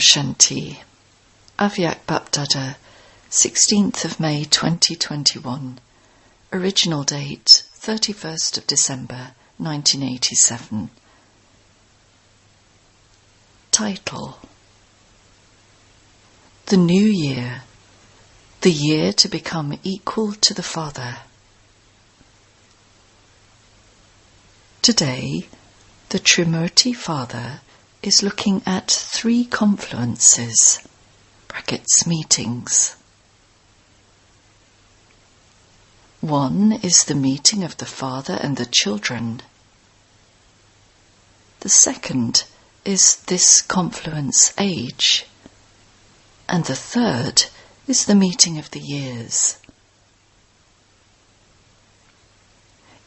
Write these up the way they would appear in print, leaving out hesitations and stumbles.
Shanti, Avyakt BapDada, 16th of May 2021. Original date 31st of December 1987. Title: The New Year, the year to become equal to the Father. Today, the Trimurti Father is looking at three confluences, meetings. One is the meeting of the Father and the children. The second is this confluence age. And the third is the meeting of the years.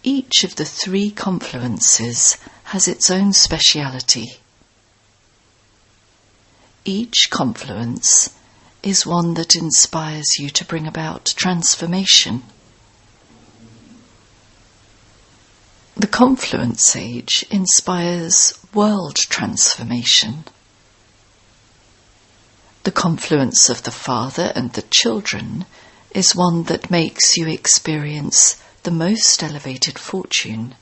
Each of the three confluences has its own speciality. Each confluence is one that inspires you to bring about transformation. The confluence age inspires world transformation. The confluence of the Father and the children is one that makes you experience the most elevated fortune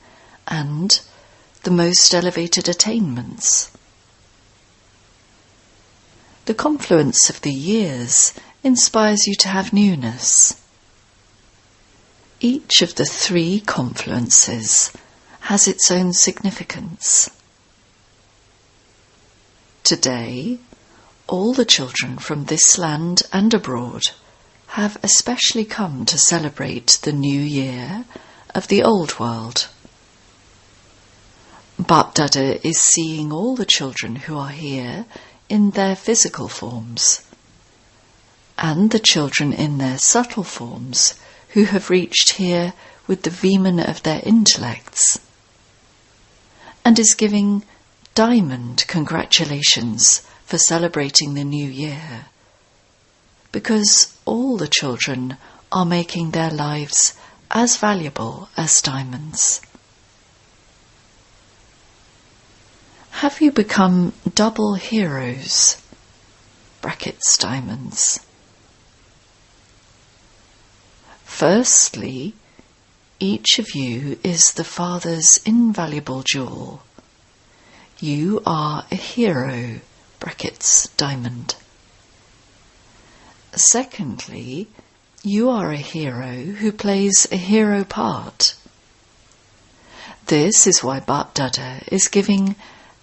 and the most elevated attainments. The confluence of the years inspires you to have newness. Each of the three confluences has its own significance. Today, all the children from this land and abroad have especially come to celebrate the new year of the old world. BapDada is seeing all the children who are here in their physical forms, and the children in their subtle forms who have reached here with the vemana of their intellects, and is giving diamond congratulations for celebrating the new year, because all the children are making their lives as valuable as diamonds. Have you become double heroes? Diamonds. Firstly, each of you is the Father's invaluable jewel. You are a hero, diamond. Secondly, you are a hero who plays a hero part. This is why BapDada is giving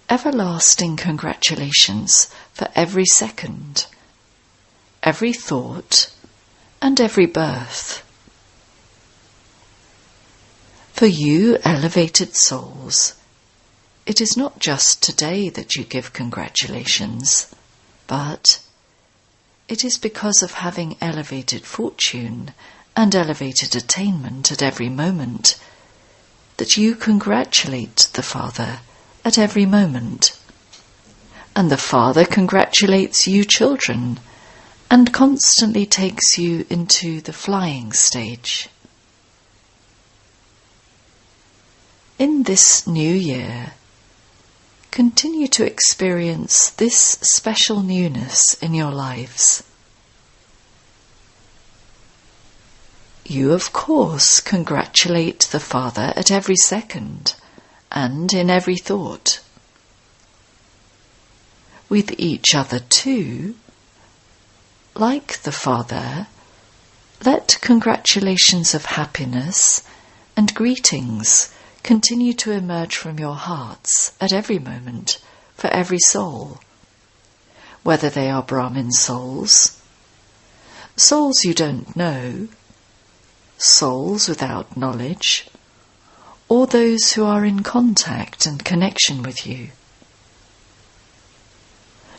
everlasting congratulations for every second, every thought, and every birth. For you elevated souls, it is not just today that you give congratulations, but it is because of having elevated fortune and elevated attainment at every moment that you congratulate the Father at every moment. And the Father congratulates you children and constantly takes you into the flying stage. In this new year, continue to experience this special newness in your lives. You, of course, congratulate the Father at every second and in every thought. With each other too, like the Father, let congratulations of happiness and greetings continue to emerge from your hearts at every moment for every soul, whether they are Brahmin souls, souls you don't know, souls without knowledge, or those who are in contact and connection with you.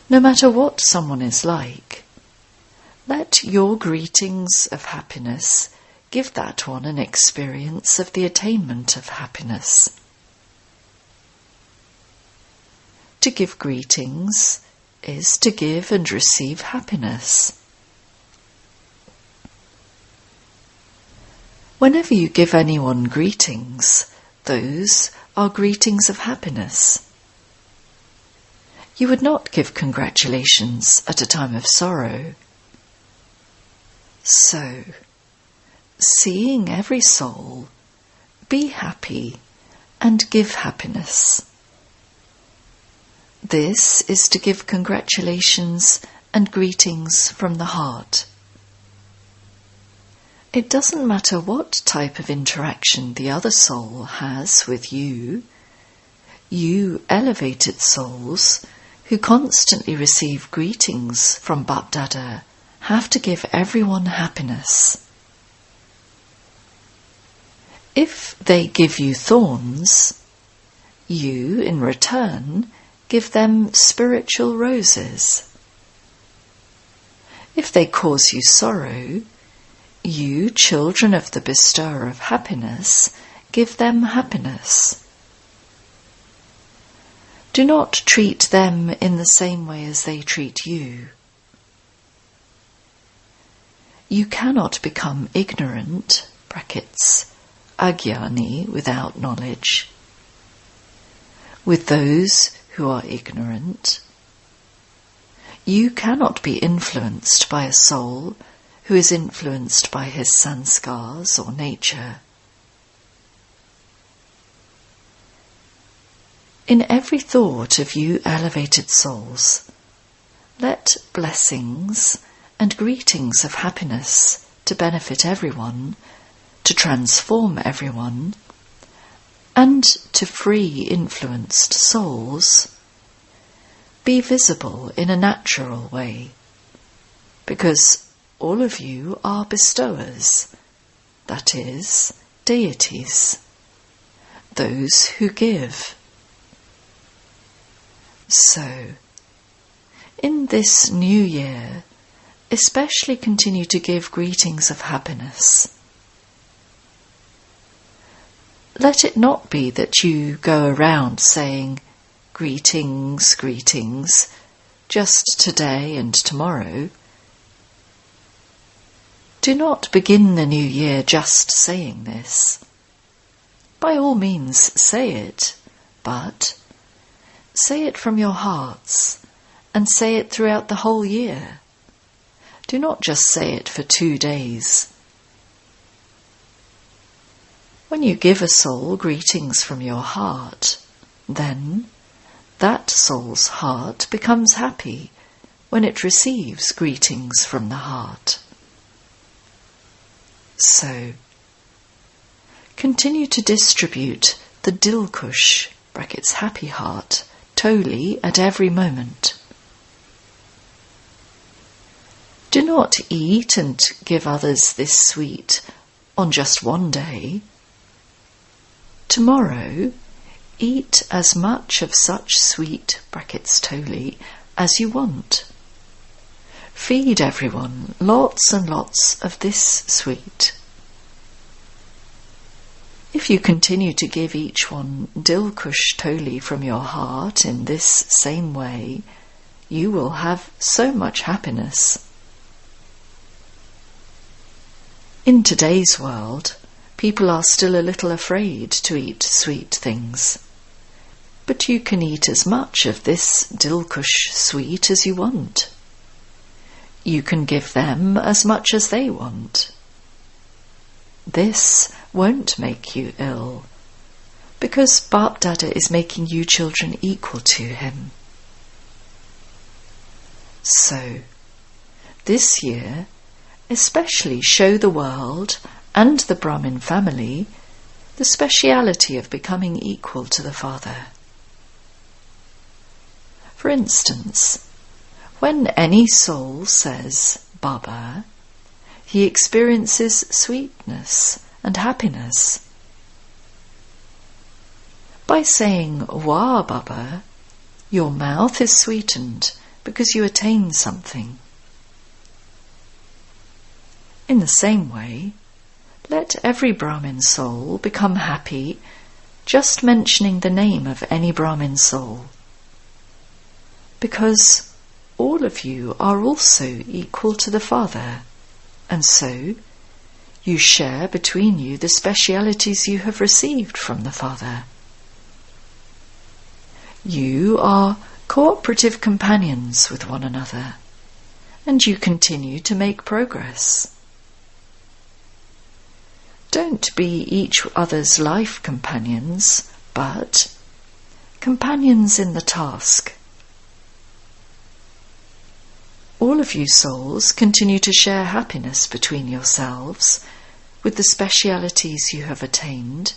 No matter what someone is like, let your greetings of happiness give that one an experience of the attainment of happiness. To give greetings is to give and receive happiness. Whenever you give anyone greetings, those are greetings of happiness. You would not give congratulations at a time of sorrow. So, seeing every soul, be happy and give happiness. This is to give congratulations and greetings from the heart. It doesn't matter what type of interaction the other soul has with you. You elevated souls who constantly receive greetings from BapDada have to give everyone happiness. If they give you thorns, you, in return, give them spiritual roses. If they cause you sorrow, you, children of the bestower of happiness, give them happiness. Do not treat them in the same way as they treat you. You cannot become ignorant, agyani, without knowledge. With those who are ignorant, you cannot be influenced by a soul who is influenced by his sanskars or nature. In every thought of you elevated souls, let blessings and greetings of happiness to benefit everyone, to transform everyone, and to free influenced souls be visible in a natural way, because all of you are bestowers, that is, deities, those who give. So, in this new year, especially continue to give greetings of happiness. Let it not be that you go around saying, greetings, greetings, just today and tomorrow. Do not begin the new year just saying this. By all means say it, but say it from your hearts and say it throughout the whole year. Do not just say it for 2 days. When you give a soul greetings from your heart, then that soul's heart becomes happy when it receives greetings from the heart. So, continue to distribute the Dilkush, happy heart, totally at every moment. Do not eat and give others this sweet on just one day. Tomorrow, eat as much of such sweet, totally, as you want. Feed everyone lots and lots of this sweet. If you continue to give each one Dilkush Toli from your heart in this same way, you will have so much happiness. In today's world, people are still a little afraid to eat sweet things. But you can eat as much of this Dilkush sweet as you want. You can give them as much as they want. This won't make you ill, because BapDada is making you children equal to him. So, this year, especially show the world and the Brahmin family the speciality of becoming equal to the Father. For instance, when any soul says Baba, he experiences sweetness and happiness. By saying Wah Baba, your mouth is sweetened because you attain something. In the same way, let every Brahmin soul become happy just mentioning the name of any Brahmin soul, because all of you are also equal to the Father, and so you share between you the specialities you have received from the Father. You are cooperative companions with one another, and you continue to make progress. Don't be each other's life companions, but companions in the task. All of you souls continue to share happiness between yourselves with the specialities you have attained,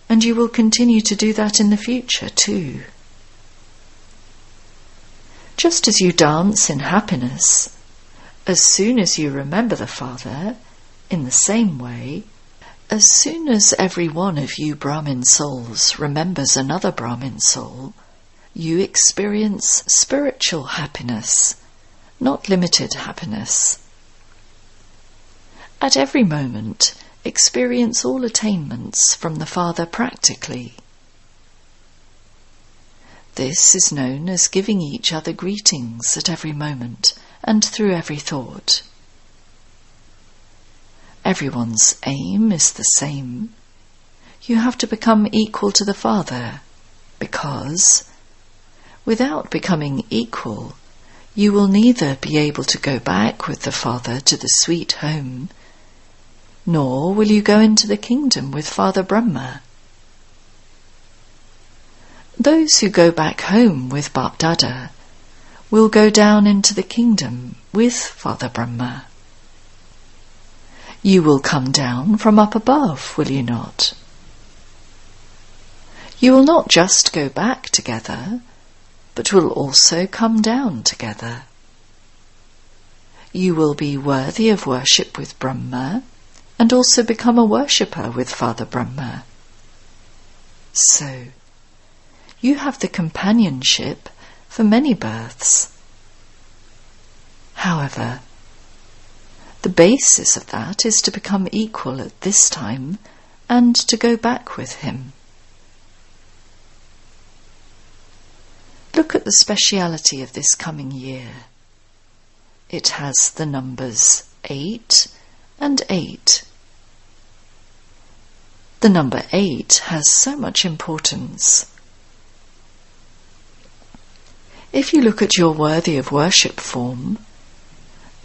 and you will continue to do that in the future too. Just as you dance in happiness, as soon as you remember the Father, in the same way, as soon as every one of you Brahmin souls remembers another Brahmin soul, you experience spiritual happiness, not limited happiness. At every moment, experience all attainments from the Father practically. This is known as giving each other greetings at every moment and through every thought. Everyone's aim is the same. You have to become equal to the Father, because without becoming equal, you will neither be able to go back with the Father to the sweet home, nor will you go into the kingdom with Father Brahma. Those who go back home with BapDada will go down into the kingdom with Father Brahma. You will come down from up above, will you not? You will not just go back together, but will also come down together. You will be worthy of worship with Brahma, and also become a worshipper with Father Brahma. So, you have the companionship for many births. However, the basis of that is to become equal at this time and to go back with him. Look at the speciality of this coming year. It has the numbers 8 and 8. The number 8 has so much importance. If you look at your worthy of worship form,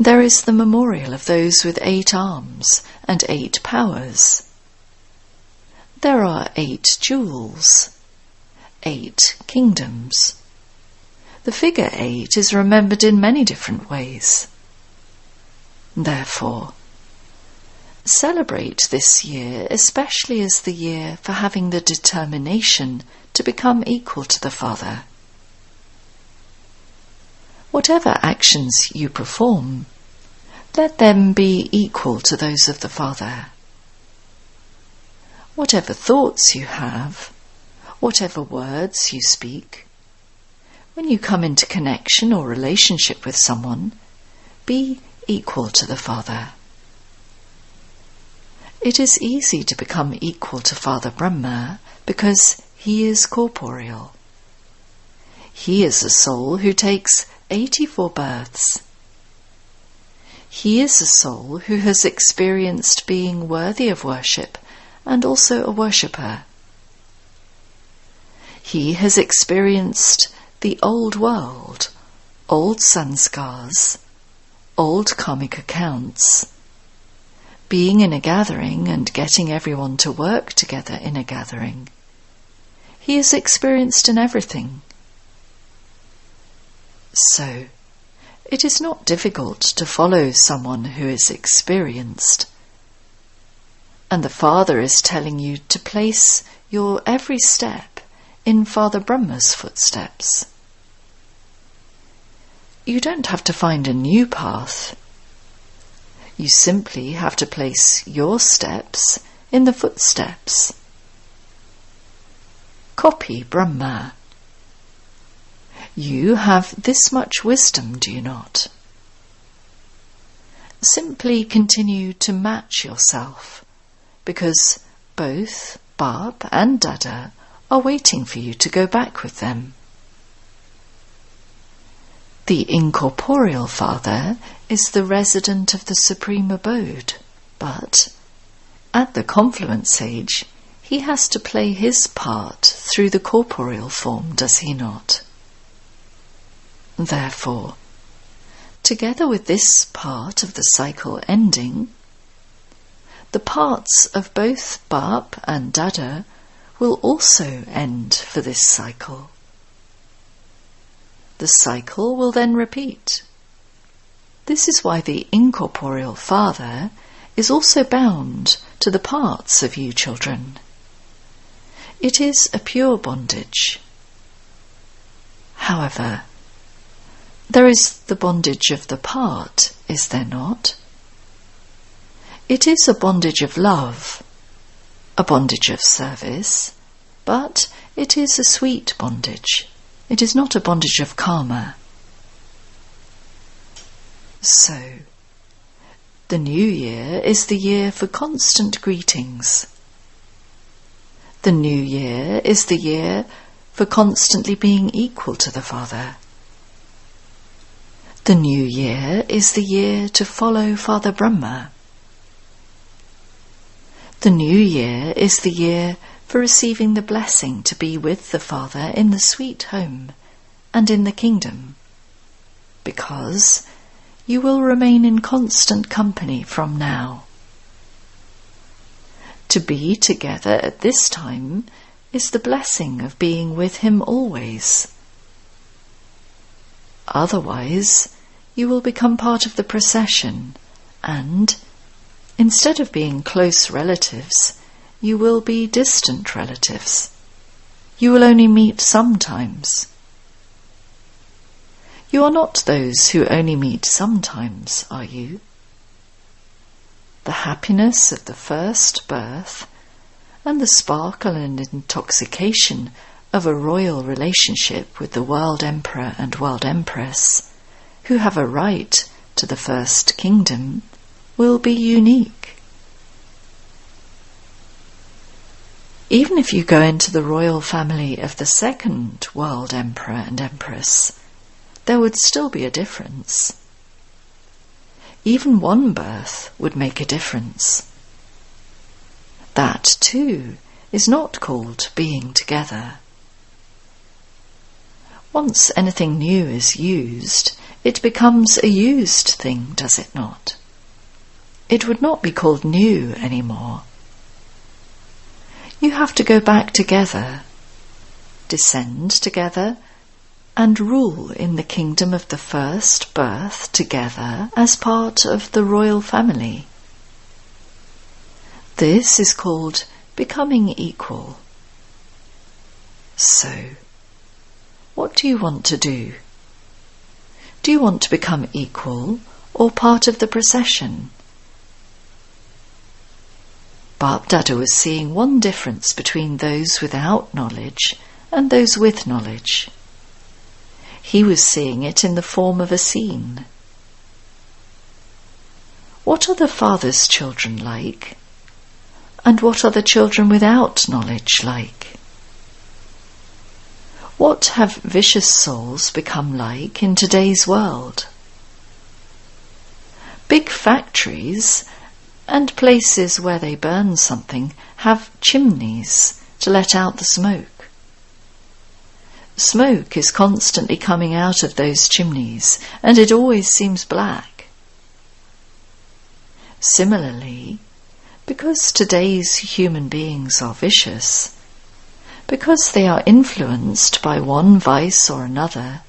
there is the memorial of those with 8 arms and 8 powers. There are 8 jewels, 8 kingdoms. The figure 8 is remembered in many different ways. Therefore, celebrate this year especially as the year for having the determination to become equal to the Father. Whatever actions you perform, let them be equal to those of the Father. Whatever thoughts you have, whatever words you speak, when you come into connection or relationship with someone, be equal to the Father. It is easy to become equal to Father Brahma because he is corporeal. He is a soul who takes 84 births. He is a soul who has experienced being worthy of worship and also a worshipper. He has experienced the old world, old sanskars, old karmic accounts, being in a gathering and getting everyone to work together in a gathering. He is experienced in everything. So, it is not difficult to follow someone who is experienced. And the Father is telling you to place your every step in Father Brahma's footsteps. You don't have to find a new path. You simply have to place your steps in the footsteps. Copy Brahma. You have this much wisdom, do you not? Simply continue to match yourself, because both Bap and Dada are waiting for you to go back with them. The incorporeal father is the resident of the supreme abode, but at the confluence age, he has to play his part through the corporeal form, does he not? Therefore, together with this part of the cycle ending, the parts of both Bap and Dada will also end for this cycle. The cycle will then repeat. This is why the incorporeal father is also bound to the parts of you children. It is a pure bondage. However, there is the bondage of the part, is there not? It is a bondage of love, a bondage of service, but it is a sweet bondage. It is not a bondage of karma. So, the new year is the year for constant greetings. The new year is the year for constantly being equal to the Father. The new year is the year to follow Father Brahma. The new year is the year for receiving the blessing to be with the Father in the sweet home and in the kingdom, because you will remain in constant company from now. To be together at this time is the blessing of being with him always. Otherwise, you will become part of the procession and, instead of being close relatives, you will be distant relatives. You will only meet sometimes. You are not those who only meet sometimes, are you? The happiness of the first birth and the sparkle and intoxication of a royal relationship with the World Emperor and World Empress, who have a right to the first kingdom, will be unique. Even if you go into the royal family of the second World Emperor and Empress, there would still be a difference. Even one birth would make a difference. That, too, is not called being together. Once anything new is used, it becomes a used thing, does it not? It would not be called new anymore. You have to go back together, descend together, and rule in the kingdom of the first birth together as part of the royal family. This is called becoming equal. So, what do you want to do? Do you want to become equal or part of the procession? BapDada was seeing one difference between those without knowledge and those with knowledge. He was seeing it in the form of a scene. What are the Father's children like? And what are the children without knowledge like? What have vicious souls become like in today's world? Big factories and places where they burn something have chimneys to let out the smoke. Smoke is constantly coming out of those chimneys, and it always seems black. Similarly, because today's human beings are vicious, because they are influenced by one vice or another,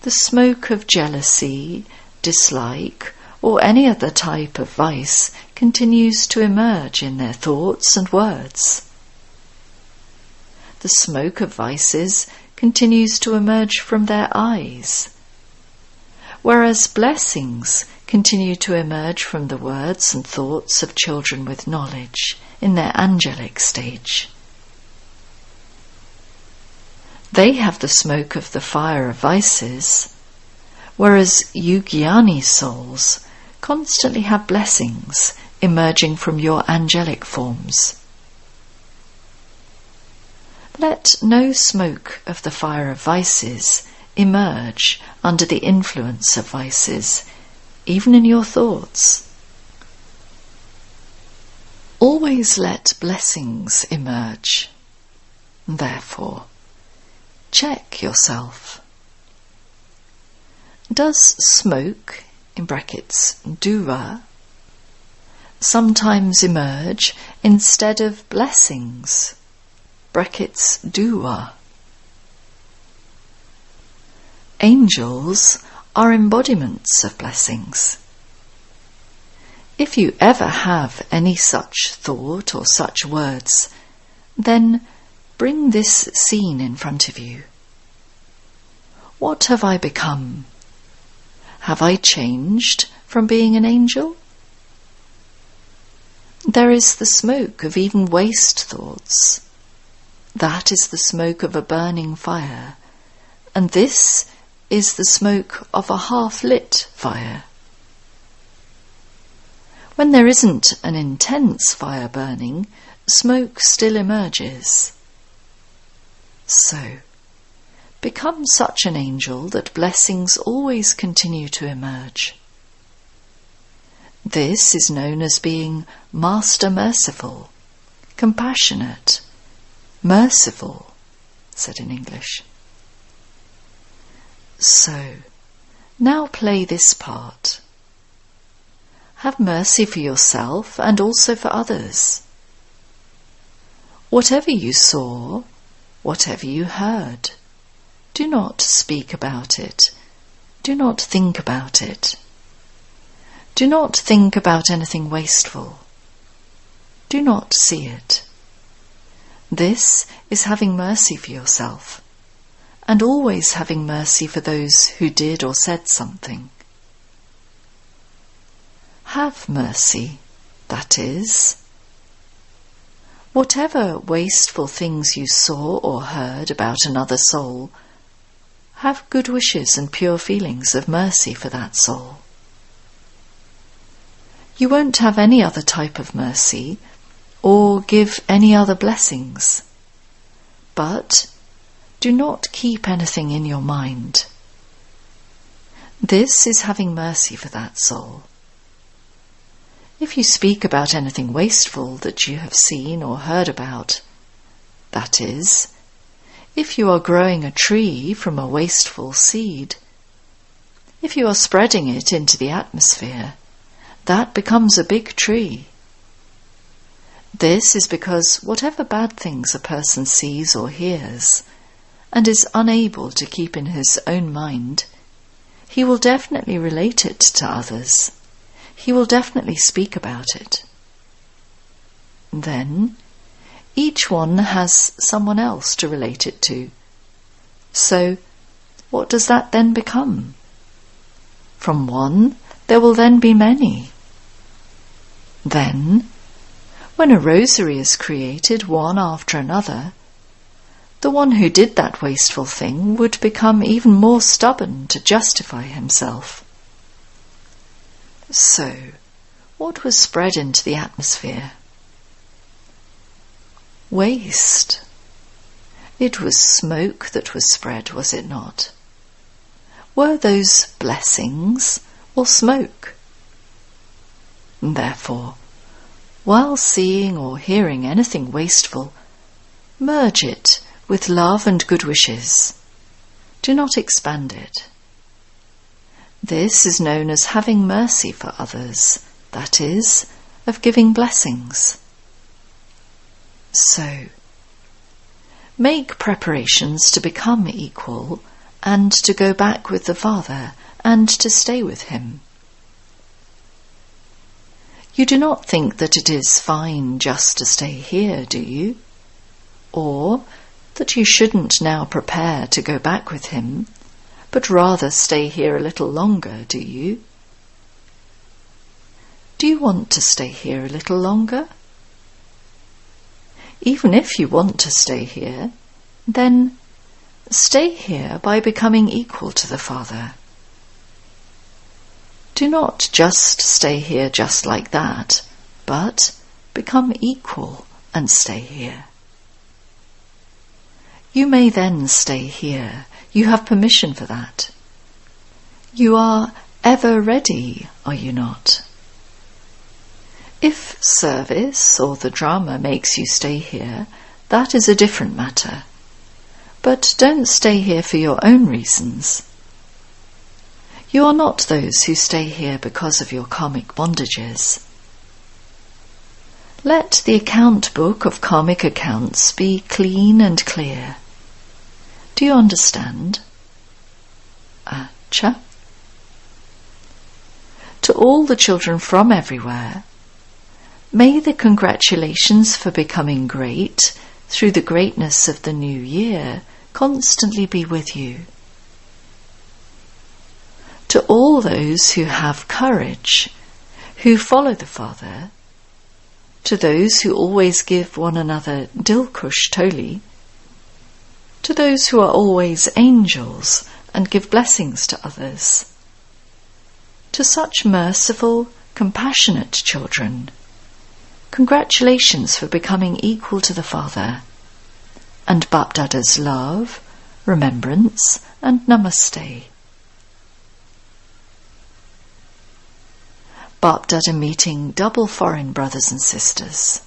the smoke of jealousy, dislike, or any other type of vice continues to emerge in their thoughts and words. The smoke of vices continues to emerge from their eyes, whereas blessings continue to emerge from the words and thoughts of children with knowledge in their angelic stage. They have the smoke of the fire of vices, whereas you Jnani souls constantly have blessings emerging from your angelic forms. Let no smoke of the fire of vices emerge under the influence of vices, even in your thoughts. Always let blessings emerge. Therefore, check yourself. Does smoke, in brackets, dura, sometimes emerge instead of blessings, brackets, dua? Angels are embodiments of blessings. If you ever have any such thought or such words, then bring this scene in front of you. What have I become? Have I changed from being an angel? There is the smoke of even waste thoughts. That is the smoke of a burning fire, and this is the smoke of a half-lit fire. When there isn't an intense fire burning, smoke still emerges. So, become such an angel that blessings always continue to emerge. This is known as being Master Merciful, compassionate, merciful, said in English. So, now play this part. Have mercy for yourself and also for others. Whatever you saw, whatever you heard, do not speak about it. Do not think about it. Do not think about anything wasteful. Do not see it. This is having mercy for yourself, and always having mercy for those who did or said something. Have mercy, that is. Whatever wasteful things you saw or heard about another soul, have good wishes and pure feelings of mercy for that soul. You won't have any other type of mercy or give any other blessings, but do not keep anything in your mind. This is having mercy for that soul. If you speak about anything wasteful that you have seen or heard about, that is, if you are growing a tree from a wasteful seed, if you are spreading it into the atmosphere, that becomes a big tree. This is because whatever bad things a person sees or hears, and is unable to keep in his own mind, he will definitely relate it to others. He will definitely speak about it. Then, each one has someone else to relate it to. So, what does that then become? From one, there will then be many. Then, when a rosary is created one after another, the one who did that wasteful thing would become even more stubborn to justify himself. So, what was spread into the atmosphere? Waste. It was smoke that was spread, was it not? Were those blessings or smoke? Therefore, while seeing or hearing anything wasteful, merge it with love and good wishes. Do not expand it. This is known as having mercy for others, that is, of giving blessings. So, make preparations to become equal and to go back with the Father and to stay with him. You do not think that it is fine just to stay here, do you? Or that you shouldn't now prepare to go back with him, but rather stay here a little longer, do you? Do you want to stay here a little longer? Even if you want to stay here, then stay here by becoming equal to the Father. Do not just stay here just like that, but become equal and stay here. You may then stay here. You have permission for that. You are ever ready, are you not? If service or the drama makes you stay here, that is a different matter. But don't stay here for your own reasons. You are not those who stay here because of your karmic bondages. Let the account book of karmic accounts be clean and clear. Do you understand? Acha. To all the children from everywhere, may the congratulations for becoming great through the greatness of the new year constantly be with you. To all those who have courage, who follow the Father, to those who always give one another Dilkush Toli, to those who are always angels and give blessings to others, to such merciful, compassionate children, congratulations for becoming equal to the Father, and BapDada's love, remembrance, and namaste. BapDada meeting double foreign brothers and sisters.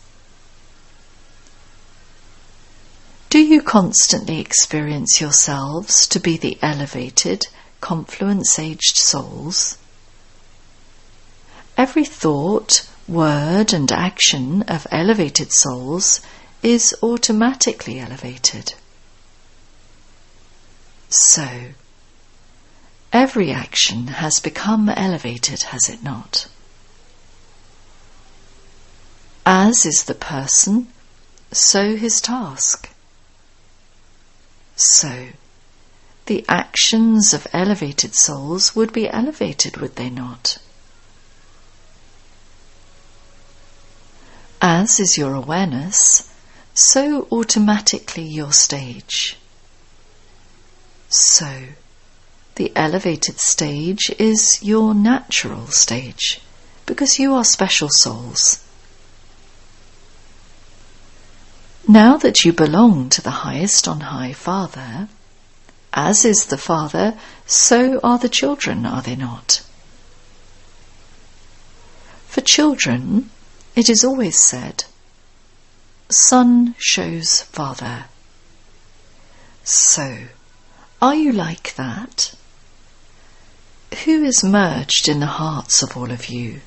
Do you constantly experience yourselves to be the elevated, confluence-aged souls? Every thought, word and action of elevated souls is automatically elevated. So, every action has become elevated, has it not? As is the person, so his task. So, the actions of elevated souls would be elevated, would they not? As is your awareness, so automatically your stage. So, the elevated stage is your natural stage, because you are special souls. Now that you belong to the highest on high Father, as is the Father, so are the children, are they not? For children, it is always said, Son shows Father. So, are you like that? Who is merged in the hearts of all of you?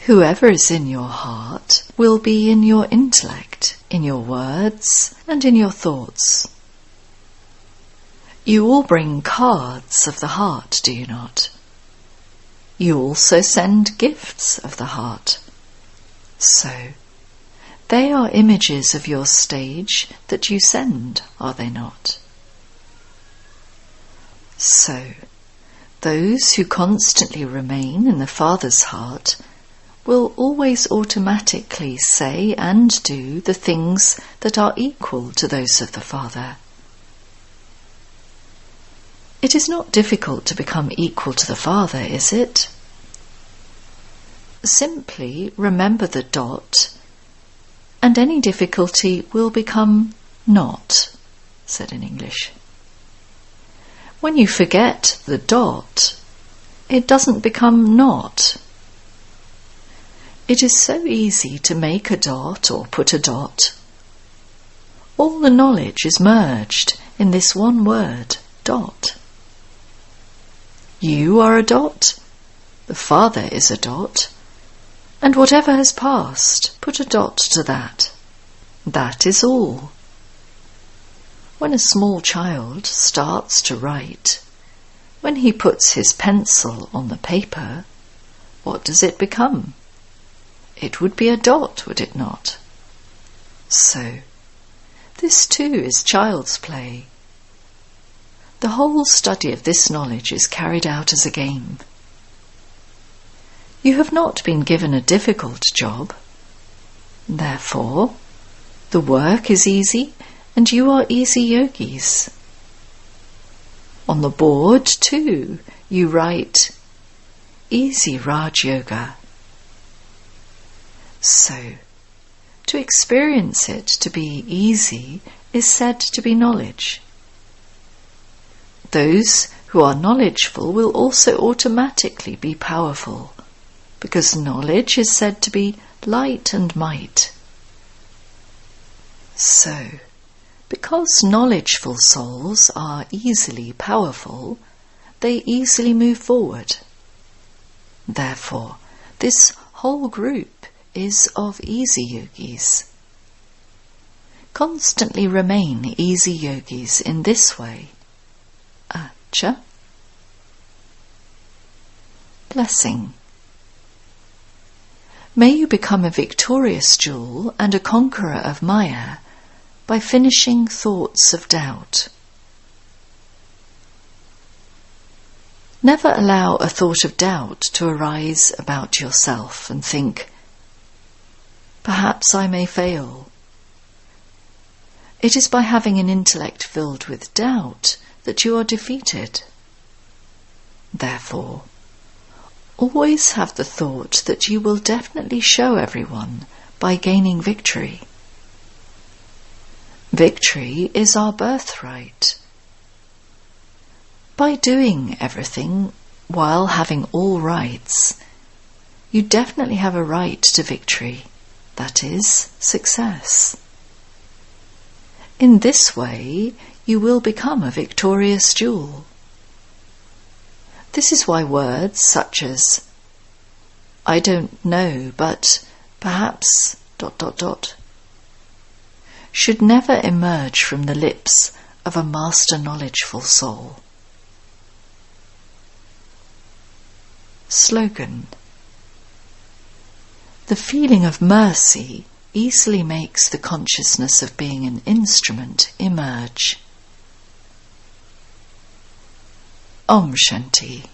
Whoever is in your heart will be in your intellect, in your words, and in your thoughts. You all bring cards of the heart, do you not? You also send gifts of the heart. So, they are images of your stage that you send, are they not? So, those who constantly remain in the Father's heart will always automatically say and do the things that are equal to those of the Father. It is not difficult to become equal to the Father, is it? Simply remember the dot, and any difficulty will become not, said in English. When you forget the dot, it doesn't become not. It is so easy to make a dot or put a dot. All the knowledge is merged in this one word, dot. You are a dot, the Father is a dot, and whatever has passed, put a dot to that. That is all. When a small child starts to write, when he puts his pencil on the paper, what does it become? It would be a dot, would it not? So, this too is child's play. The whole study of this knowledge is carried out as a game. You have not been given a difficult job. Therefore, the work is easy and you are easy yogis. On the board, too, you write, Easy Raj Yoga. So, to experience it to be easy is said to be knowledge. Those who are knowledgeful will also automatically be powerful, because knowledge is said to be light and might. So, because knowledgeful souls are easily powerful, they easily move forward. Therefore, this whole group is of easy yogis. Constantly remain easy yogis in this way. Acha. Blessing. May you become a victorious jewel and a conqueror of Maya by finishing thoughts of doubt. Never allow a thought of doubt to arise about yourself and think, perhaps I may fail. It is by having an intellect filled with doubt that you are defeated. Therefore, always have the thought that you will definitely show everyone by gaining victory. Victory is our birthright. By doing everything while having all rights, you definitely have a right to victory, that is, success. In this way, you will become a victorious jewel. This is why words such as, I don't know, but perhaps ... should never emerge from the lips of a master knowledgeful soul. Slogan. The feeling of mercy easily makes the consciousness of being an instrument emerge. Om Shanti.